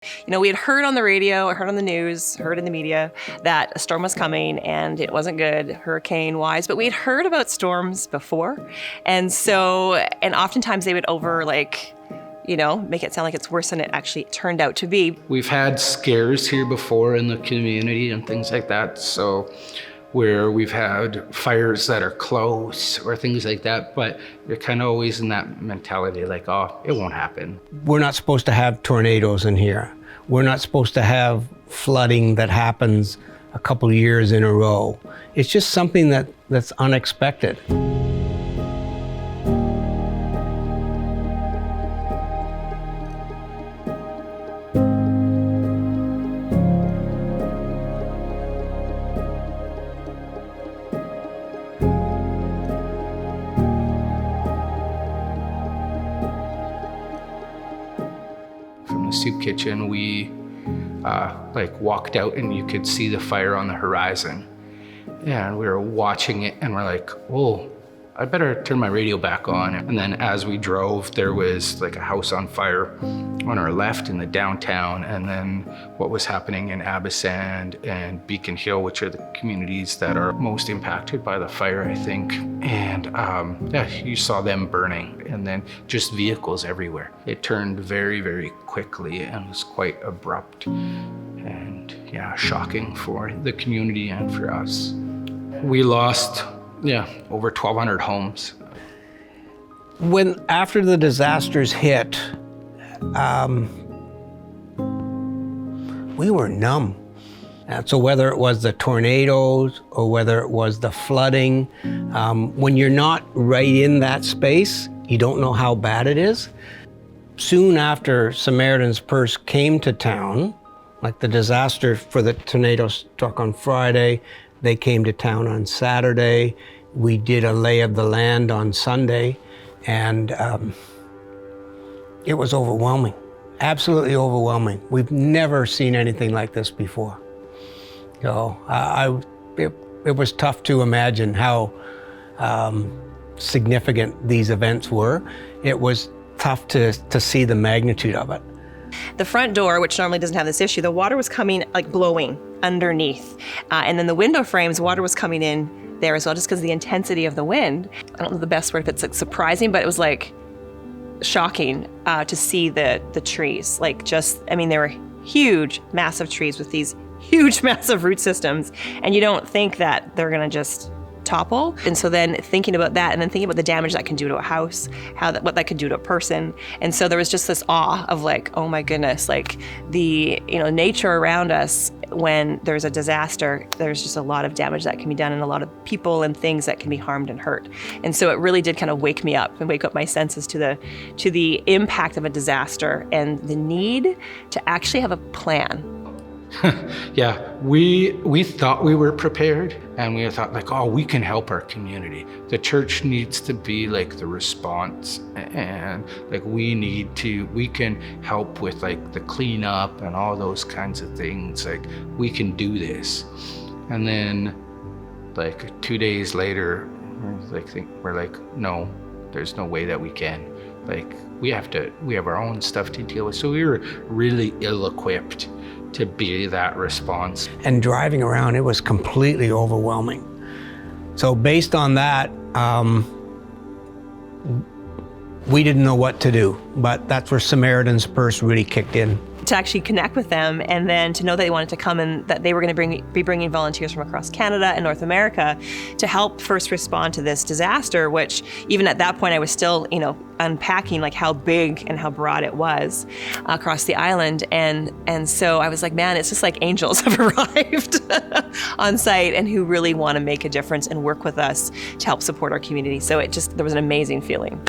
You know, we had heard on the radio, heard on the news, heard in the media that a storm was coming and it wasn't good hurricane-wise, but we had heard about storms before. And oftentimes they would make it sound like it's worse than it actually turned out to be. We've had scares here before in the community and things like that. So where we've had fires that are close or things like that, but you're kind of always in that mentality like, oh, it won't happen. We're not supposed to have tornadoes in here. We're not supposed to have flooding that happens a couple of years in a row. It's just something that's unexpected. Soup kitchen, we walked out and you could see the fire on the horizon, and we were watching it and we're like, oh, I better turn my radio back on. And then as we drove, there was like a house on fire on our left in the downtown, and then what was happening in Abasand and Beacon Hill, which are the communities that are most impacted by the fire, I think. And you saw them burning, and then just vehicles everywhere. It turned very, very quickly and was quite abrupt and shocking for the community and for us. We lost over 1,200 homes. After the disasters hit, we were numb. And so whether it was the tornadoes or whether it was the flooding, when you're not right in that space, you don't know how bad it is. Soon after Samaritan's Purse came to town, like the disaster for the tornado struck on Friday, they came to town on Saturday. We did a lay of the land on Sunday, and it was overwhelming, absolutely overwhelming. We've never seen anything like this before. So it was tough to imagine how significant these events were. It was tough to see the magnitude of it. The front door, which normally doesn't have this issue, the water was coming, blowing underneath. And then the window frames, water was coming in there as well, just because of the intensity of the wind. I don't know the best word, if it's surprising, but it was shocking to see the trees. They were huge, massive trees with these huge, massive root systems. And you don't think that they're gonna just topple. And so then thinking about that, and then thinking about the damage that can do to a house, what that could do to a person. And so there was just this awe of oh my goodness, the nature around us. When there's a disaster, there's just a lot of damage that can be done, and a lot of people and things that can be harmed and hurt. And so it really did kind of wake me up and wake up my senses to the impact of a disaster and the need to actually have a plan. Yeah, we thought we were prepared, and we thought we can help our community. The church needs to be the response, and we can help with the cleanup and all those kinds of things. We can do this. And then 2 days later, we're no, there's no way that we can. We have our own stuff to deal with. So we were really ill-equipped to be that response. And driving around, it was completely overwhelming. So based on that, we didn't know what to do, but that's where Samaritan's Purse really kicked in. To actually connect with them, and then to know that they wanted to come and that they were going to be bringing volunteers from across Canada and North America to help first respond to this disaster, which even at that point I was still, unpacking how big and how broad it was across the island. And so I was man, it's just angels have arrived on site and who really want to make a difference and work with us to help support our community. So there was an amazing feeling.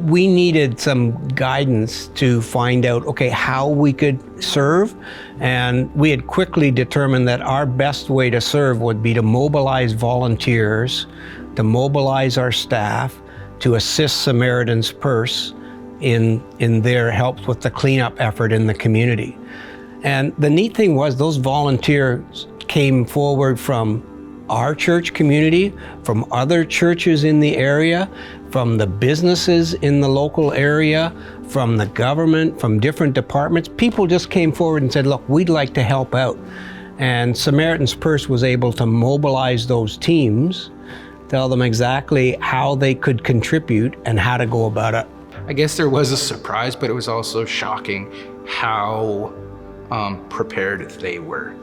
We needed some guidance to find out, how we could serve. And we had quickly determined that our best way to serve would be to mobilize volunteers, to mobilize our staff, to assist Samaritan's Purse in their help with the cleanup effort in the community. And the neat thing was those volunteers came forward from our church community, from other churches in the area, from the businesses in the local area, from the government, from different departments. People just came forward and said, look, we'd like to help out. And Samaritan's Purse was able to mobilize those teams, tell them exactly how they could contribute and how to go about it. I guess there was a surprise, but it was also shocking how prepared they were.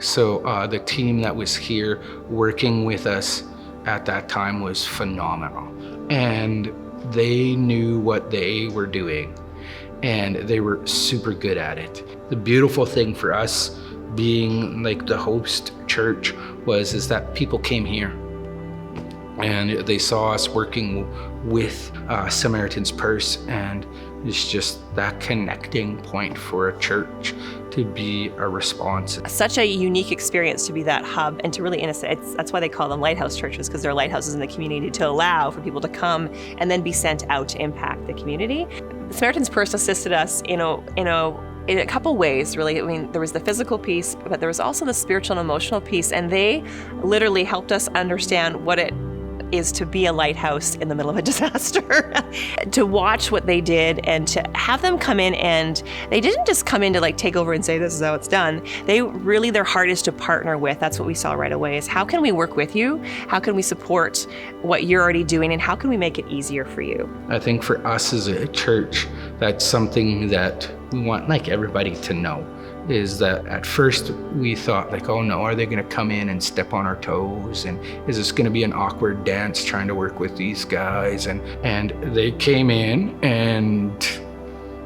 So the team that was here working with us at that time was phenomenal. And they knew what they were doing, and they were super good at it. The beautiful thing for us being like the host church is that people came here and they saw us working with Samaritan's Purse, and it's just that connecting point for a church to be a response. Such a unique experience to be that hub and to really, that's why they call them lighthouse churches, because they're lighthouses in the community to allow for people to come and then be sent out to impact the community. Samaritan's Purse assisted us in a couple ways, really. I mean, there was the physical piece, but there was also the spiritual and emotional piece, and they literally helped us understand what it is to be a lighthouse in the middle of a disaster. To watch what they did and to have them come in, and they didn't just come in to like take over and say this is how it's done. They really, their heart is to partner with. That's what we saw right away, is how can we work with you? How can we support what you're already doing, and how can we make it easier for you? I think for us as a church, that's something that we want like everybody to know, is that at first we thought like, oh no, are they gonna come in and step on our toes? And is this gonna be an awkward dance trying to work with these guys? And they came in and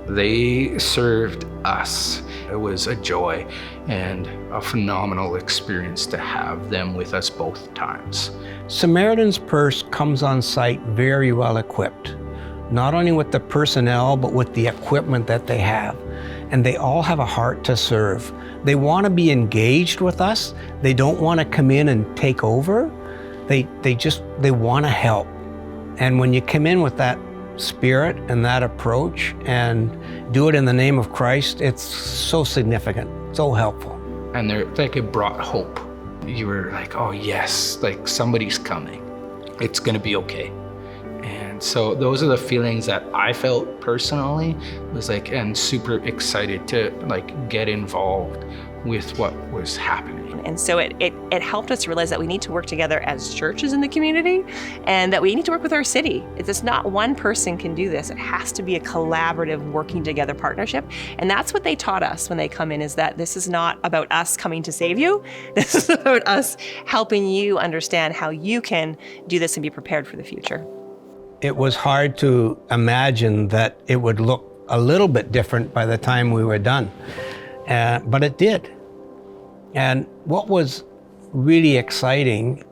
they served us. It was a joy and a phenomenal experience to have them with us both times. Samaritan's Purse comes on site very well equipped, not only with the personnel, but with the equipment that they have. And they all have a heart to serve. They want to be engaged with us. They don't want to come in and take over. They want to help. And when you come in with that spirit and that approach and do it in the name of Christ, it's so significant, so helpful. And it brought hope. You were like, oh yes, like somebody's coming. It's gonna be okay. And so those are the feelings that I felt personally, was like, and super excited to like get involved with what was happening. And so it helped us realize that we need to work together as churches in the community, and that we need to work with our city. It's just not one person can do this. It has to be a collaborative, working together partnership. And that's what they taught us when they come in, is that this is not about us coming to save you. This is about us helping you understand how you can do this and be prepared for the future. It was hard to imagine that it would look a little bit different by the time we were done, but it did. And what was really exciting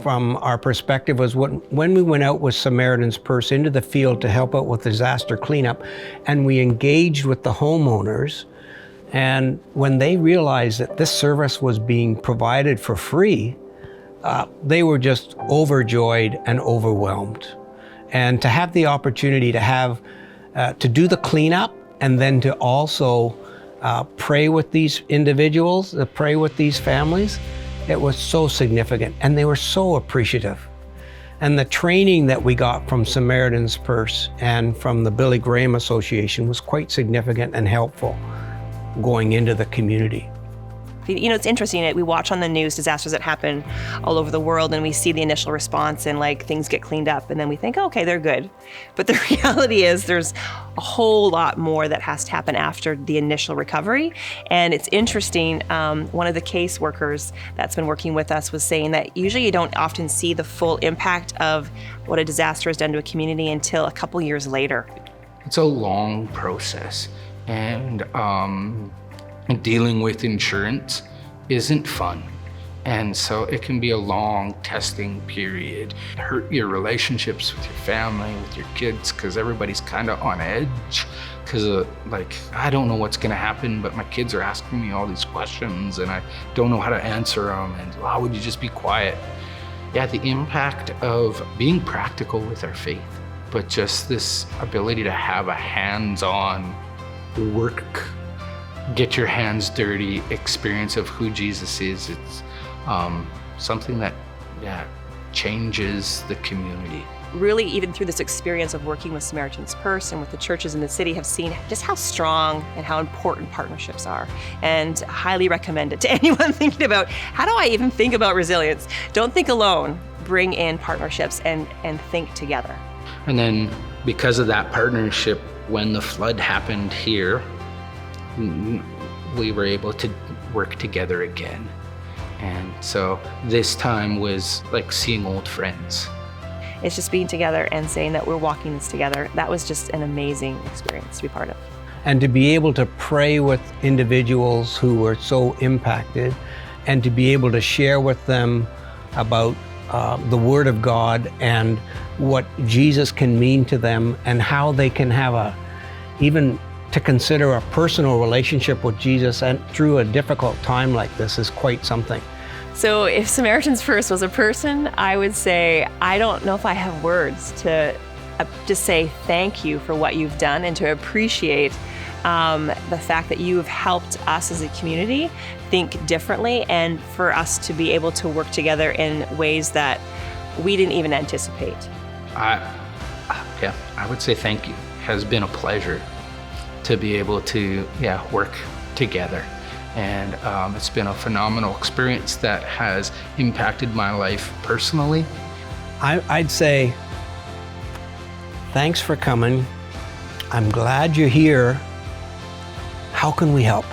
from our perspective was when we went out with Samaritan's Purse into the field to help out with disaster cleanup, and we engaged with the homeowners, and when they realized that this service was being provided for free, they were just overjoyed and overwhelmed. And to have the opportunity to do the cleanup, and then to also pray with these individuals, pray with these families, it was so significant, and they were so appreciative. And the training that we got from Samaritan's Purse and from the Billy Graham Association was quite significant and helpful going into the community. You know, it's interesting, we watch on the news disasters that happen all over the world, and we see the initial response and like things get cleaned up, and then we think, oh, okay, they're good. But the reality is there's a whole lot more that has to happen after the initial recovery. And it's interesting, one of the caseworkers that's been working with us was saying that usually you don't often see the full impact of what a disaster has done to a community until a couple years later. It's a long process, and dealing with insurance isn't fun. And so it can be a long testing period. Hurt your relationships with your family, with your kids, because everybody's kind of on edge. Because like, I don't know what's gonna happen, but my kids are asking me all these questions and I don't know how to answer them. And how would you just be quiet? Yeah, the impact of being practical with our faith, but just this ability to have a hands-on work, get your hands dirty experience of who Jesus is. It's something that changes the community. really, even through this experience of working with Samaritan's Purse and with the churches in the city, have seen just how strong and how important partnerships are, and highly recommend it to anyone thinking about, how do I even think about resilience? Don't think alone. Bring in partnerships and think together. And then because of that partnership, when the flood happened here, we were able to work together again. And so this time was like seeing old friends. It's just being together and saying that we're walking this together. That was just an amazing experience to be part of. And to be able to pray with individuals who were so impacted, and to be able to share with them about the Word of God and what Jesus can mean to them, and how they can have even to consider a personal relationship with Jesus and through a difficult time like this is quite something. So if Samaritan's Purse was a person, I would say, I don't know if I have words to just say thank you for what you've done, and to appreciate the fact that you have helped us as a community think differently, and for us to be able to work together in ways that we didn't even anticipate. I would say thank you. It has been a pleasure to be able to work together. And it's been a phenomenal experience that has impacted my life personally. I'd say, thanks for coming. I'm glad you're here. How can we help?